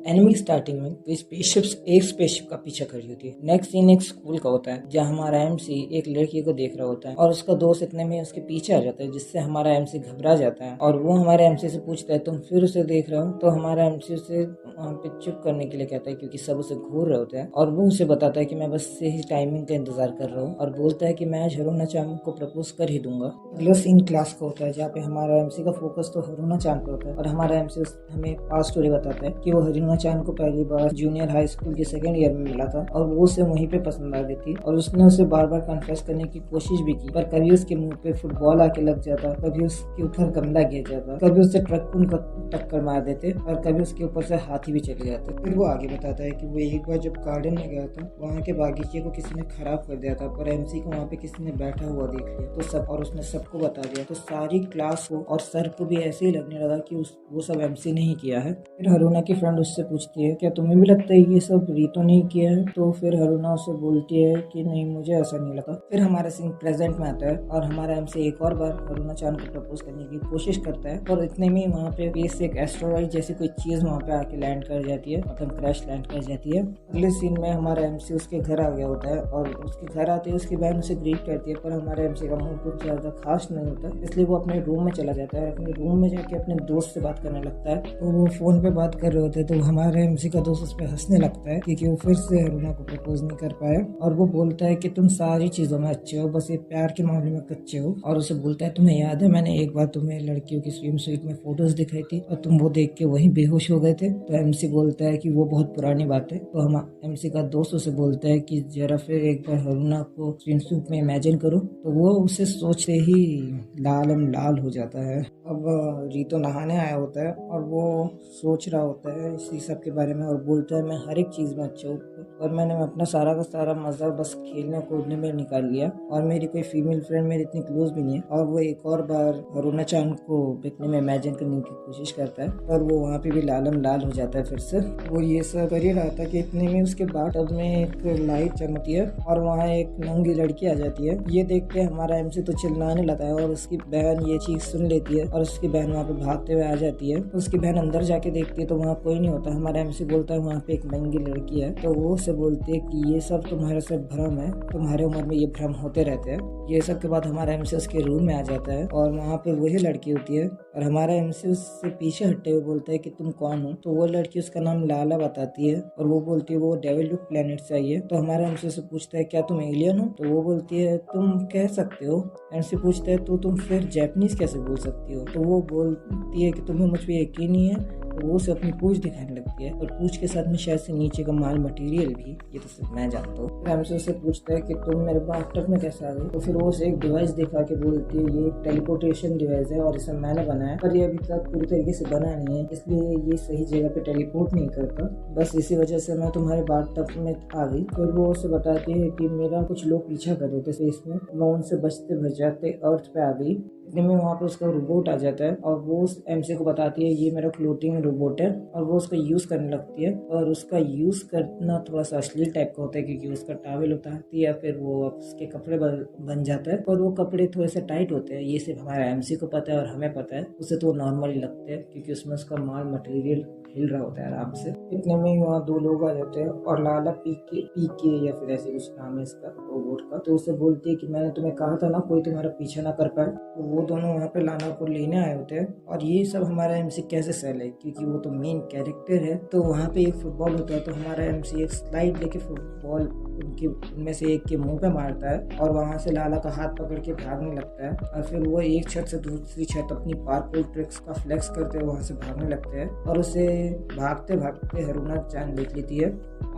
Enemy starting में एक spaceship का पीछा कर रही होती है। नेक्स्ट सीन एक स्कूल का होता है जहाँ हमारा एमसी एक लड़की को देख रहा होता है और उसका दोस्त इतने में उसके पीछे आ जाता है, जिससे हमारा एमसी घबरा जाता है और वो हमारे एमसी से पूछता है तुम फिर उसे देख रहे हो। तो हमारा एमसी उसे वहाँ पे चुप करने के लिए कहता है क्योंकि सब उसे घूर रहे होते हैं और वो उसे बताता है कि मैं बस सही टाइमिंग का इंतजार कर रहा हूँ और बोलता है कि मैं आज हरुना चाम को प्रपोज कर ही दूंगा। अगला सीन क्लास का होता है जहाँ पे हमारा एमसी का फोकस तो हरुना चाम पे होता है और हमारा एमसी हमें पास्ट स्टोरी बताता है कि वो हरुना चाम को पहली बार जूनियर हाई स्कूल के सेकंड ईयर में मिला था और वो उसे वहीं पे पसंद आ गई थी और उसने उसे बार बार कन्फेस करने की कोशिश भी की, पर कभी उसके मुंह पे फुटबॉल आके लग जाता, कभी उसके ऊपर गमला गिर जाता, कभी उससे ट्रक उनको टक्कर मार देते और कभी उसके ऊपर से हाथी भी चले जाते। फिर वो आगे बताता है कि वो एक बार जब गार्डन में गया था, वहाँ के बागीचे को किसी ने खराब कर दिया था, पर एमसी को वहाँ पे किसी ने बैठा हुआ देख लिया तो सब और उसने सबको बता दिया। तो सारी क्लास को और सर को भी ऐसे ही लगने लगा कि वो सब एमसी ने ही किया है। फिर हरुना की फ्रेंड उससे पूछती है क्या तुम्हें भी लगता है ये सब रीतो ने किया है? तो फिर हरुना उससे बोलती है कि नहीं, मुझे ऐसा नहीं लगा। फिर हमारा सीन प्रेजेंट में आता है और हमारा एमसी एक और बार हरुना चांद को प्रपोज करने की कोशिश करता है और इतने में वहाँ पे बेस एक एस्ट्रॉइड जैसी कोई चीज वहाँ पे आके लैंड कर जाती है, मतलब क्रैश लैंड कर जाती है। अगले सीन में हमारा एमसी उसके घर आ गया होता है और उसके घर आते ही उसकी बहन उसे ग्रीट करती है, पर हमारा एमसी का मूड कुछ ज्यादा खास नहीं होता, इसलिए वो अपने रूम में चला जाता है और अपने रूम में जाके अपने दोस्त से बात करने लगता है। तो वो फोन पे बात कर रहे होते हैं तो हमारे एमसी का दोस्त उस पर हंसने लगता है क्योंकि वो फिर से हरुना को प्रपोज नहीं कर पाया और वो बोलता है कि तुम सारी चीजों में अच्छे हो, बस ये प्यार के मामले में कच्चे हो। और उसे बोलता है तुम्हें याद है मैंने एक बार तुम्हें लड़कियों की स्विम सूट में फोटोज दिखाई थी और तुम वो देख के वहीं बेहोश हो गए थे। तो एमसी बोलता है कि वो बहुत पुरानी बात है। तो हम एमसी का दोस्त उसे बोलता है कि जरा फिर एक बार हरुना को स्विम सूट में इमेजिन करो। तो वो उसे सोचते ही लाल हो जाता है। अब रीतो नहाने आया होता है और वो सोच रहा होता है इसी सब के बारे में और बोलता है मैं हर एक चीज में अच्छा हूँ और मैंने अपना सारा का सारा मजा बस खेलने कूदने में निकाल लिया और मेरी कोई फीमेल फ्रेंड मेरी इतनी क्लोज भी नहीं है। और वो एक और बार हरुना चांद को देखने में इमेजिन करने की कोशिश करता है और वो वहाँ पे भी लाल हो जाता है। फिर से वो ये सब कर ही रहा था कि इतने में उसके बाथटब में एक लाइट चमकती है और वहाँ एक नंगी लड़की आ जाती है। ये देख के हमारा एमसी तो चिल्लाने लगता है और उसकी बहन ये चीज सुन लेती है और उसकी बहन वहाँ पे भागते हुए आ जाती है। उसकी बहन अंदर जाके देखती है तो वहाँ कोई नहीं होता। हमारा एमसी बोलता है वहाँ पे एक नंगी लड़की है। तो वो से बोलती है कि ये सब तुम्हारे सब भ्रम है, तुम्हारे उम्र में ये भ्रम होते रहते हैं। ये सब के बाद हमारा एमसी उसके रूम में आ जाता है और वहाँ पे वही लड़की होती है और हमारा एमसी उससे पीछे हटते हुए बोलता है कि तुम कौन हो? तो वो लड़की उसका नाम लाला बताती है और वो बोलती है वो डेविल लुक प्लेनेट से आई है। तो हमारा एमसी से पूछता है क्या तुम एलियन हो? तो वो बोलती है तुम कह सकते हो। एमसी पूछता है तो तुम फिर जैपनीज कैसे बोल सकती हो? तो वो बोलती है कि तुम्हें मुझ पे यकीन नहीं है। तो वो उसे अपनी पूंछ दिखाने लगती है और पूंछ के साथ में शायद से नीचे का माल मटेरियल भी, ये तो सिर्फ मैं जानता हूँ। फिर हमसे उससे पूछता है कि तुम मेरे बाथटब में कैसे आ गई? तो फिर वो उसे एक डिवाइस दिखा के बोलती है ये एक टेलीपोर्टेशन डिवाइस है और इसे मैंने बनाया, पर ये अभी तक पूरी तरीके से बना नहीं है, इसलिए ये सही जगह पे टेलीपोर्ट नहीं करता, बस इसी वजह से मैं तुम्हारे बाथटब में आ गई। फिर वो उसे बताती है कि मेरा कुछ लोग पीछा कर रहे थे स्पेस में, मैं उनसे बचते बचाते अर्थ पे आ गई। इतने में वहाँ पे उसका रोबोट आ जाता है और वो उस एमसी को बताती है ये मेरा फ्लोटिंग रोबोट है और वो उसका यूज करने लगती है और उसका यूज करना थोड़ा सा अश्लील टाइप का होता है क्योंकि उसका टावल उतारती है या फिर वो उसके कपड़े बन जाता है, पर वो कपड़े थोड़े से टाइट होते हैं। ये सिर्फ हमारा एमसी को पता है और हमें पता है, उसे तो नॉर्मल ही लगते हैं क्योंकि उसमें उसका माल मटेरियल हिल रहा होता है आराम से। इतने में वहाँ दो लोग आ जाते हैं और लाला पीके या फिर ऐसे कुछ नाम है इसका रोबोट का। तो उसे बोलती है कि मैंने तुम्हें कहा था ना कोई तुम्हारा पीछा ना कर पाए। तो वो दोनों वहाँ पे लाना को लेने आए होते हैं और ये सब हमारा एमसी कैसे सहल है क्योंकि वो तो मेन कैरेक्टर है। तो वहाँ पे एक फुटबॉल होता है तो हमारा एमसी एक स्लाइड लेके फुटबॉल उनमें से एक के मुंह पे मारता है और वहाँ से लाला का हाथ पकड़ के भागने लगता है और फिर वो एक छत से दूसरी छत अपनी पार्कोर ट्रिक्स का फ्लेक्स करते हुए वहाँ से भागने लगते हैं और उसे भागते भागते हरुना चांद देख लेती है।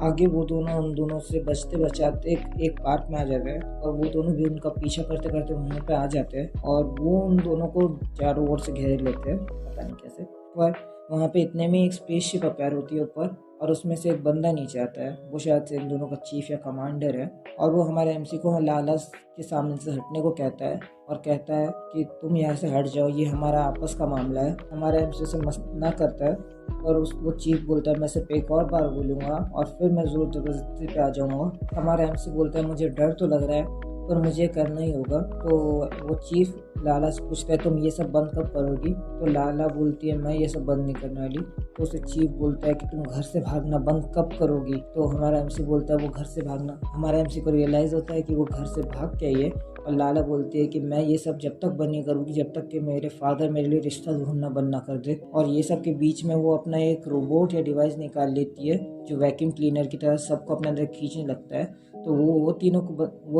आगे वो दोनों उन दोनों से बचते बचाते एक पार्क में आ जाते हैं और वो दोनों भी उनका पीछा करते करते वहाँ पे आ जाते हैं और वो उन दोनों को चारों ओर से घेर लेते हैं, पता नहीं कैसे। पर वहाँ पे इतने में एक स्पेसशिप अपेयर होती है ऊपर और उसमें से एक बंदा नीचे आता है, वो शायद से इन दोनों का चीफ या कमांडर है और वो हमारे एमसी को लाला के सामने से हटने को कहता है और कहता है कि तुम यहाँ से हट जाओ, ये हमारा आपस का मामला है। हमारा एमसी से मना करता है और वो चीफ बोलता है मैं सिर्फ एक और बार बोलूँगा और फिर मैं जोर जबरदस्ती पे आ जाऊँगा। हमारा एमसी बोलता है मुझे डर तो लग रहा है पर मुझे करना ही होगा। तो वो चीफ लाला से पूछता है तुम ये सब बंद कब करोगी? तो लाला बोलती है मैं ये सब बंद नहीं करने वाली। तो उसे चीफ बोलता है कि तुम घर से भागना बंद कब करोगी? तो हमारा एमसी बोलता है वो घर से भागना। हमारा एमसी को रियलाइज़ होता है कि वो घर से भाग के आई है। और लाला बोलती है कि मैं ये सब जब तक बंद नहीं करूँगी जब तक कि मेरे फादर मेरे लिए रिश्ता ढूंढना बंद ना कर दे। और ये सब के बीच में वो अपना एक रोबोट या डिवाइस निकाल लेती है जो वैक्यूम क्लीनर की तरह सबको अपने अंदर खींचने लगता है। तो वो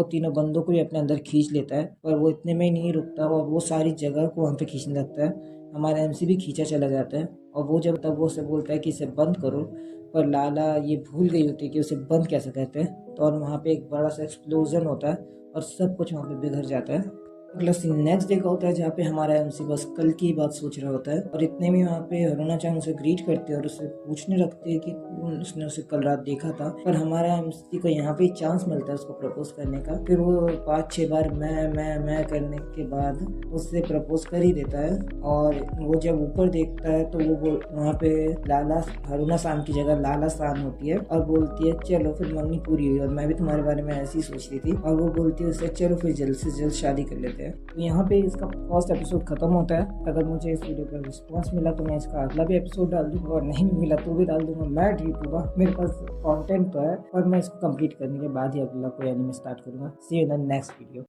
तीनों बंदों को भी अपने अंदर खींच लेता है। पर वो इतने में ही नहीं रुकता और वो सारी जगह को वहाँ पे खींचने लगता है। हमारा एमसी भी खींचा चला जाता है और वो जब तब वो उसे बोलता है कि इसे बंद करो। पर लाला ये भूल गई होती है कि उसे बंद कैसे कहते हैं। तो और वहाँ पे एक बड़ा सा एक्सप्लोजन होता है और सब कुछ वहाँ पे बिखर जाता है। अगला सीन नेक्स्ट डे का होता है जहाँ पे हमारा एमसी बस कल की बात सोच रहा होता है। और इतने में वहाँ पे अरुणा चांद उसे ग्रीट करती है और उससे पूछने लगती है कि उसने उसे कल रात देखा था। पर हमारा एमसी को यहाँ पे चांस मिलता है उसको प्रपोज करने का। फिर वो 5-6 बार मैं करने के बाद उससे प्रपोज कर ही देता है। और वो जब ऊपर देखता है तो वो वहाँ पे लाला अरुणा शाम की जगह लाला शाम होती है और बोलती है चलो फिर मंगनी पूरी हुई और मैं भी तुम्हारे बारे में ऐसी ही सोच रही थी। और वो बोलती है उससे चलो फिर जल्द से जल्द शादी कर लेते हैं। तो यहाँ पे इसका फर्स्ट एपिसोड खत्म होता है। अगर मुझे इस वीडियो का रिस्पॉन्स मिला तो मैं इसका अगला भी एपिसोड डाल दूंगा और नहीं मिला तो भी डाल दूंगा। मैं ठीक हूँ, मेरे पास कंटेंट तो है और मैं इसको कंप्लीट करने के बाद ही अगला कोई एनिमे स्टार्ट करूंगा। See you in the next video.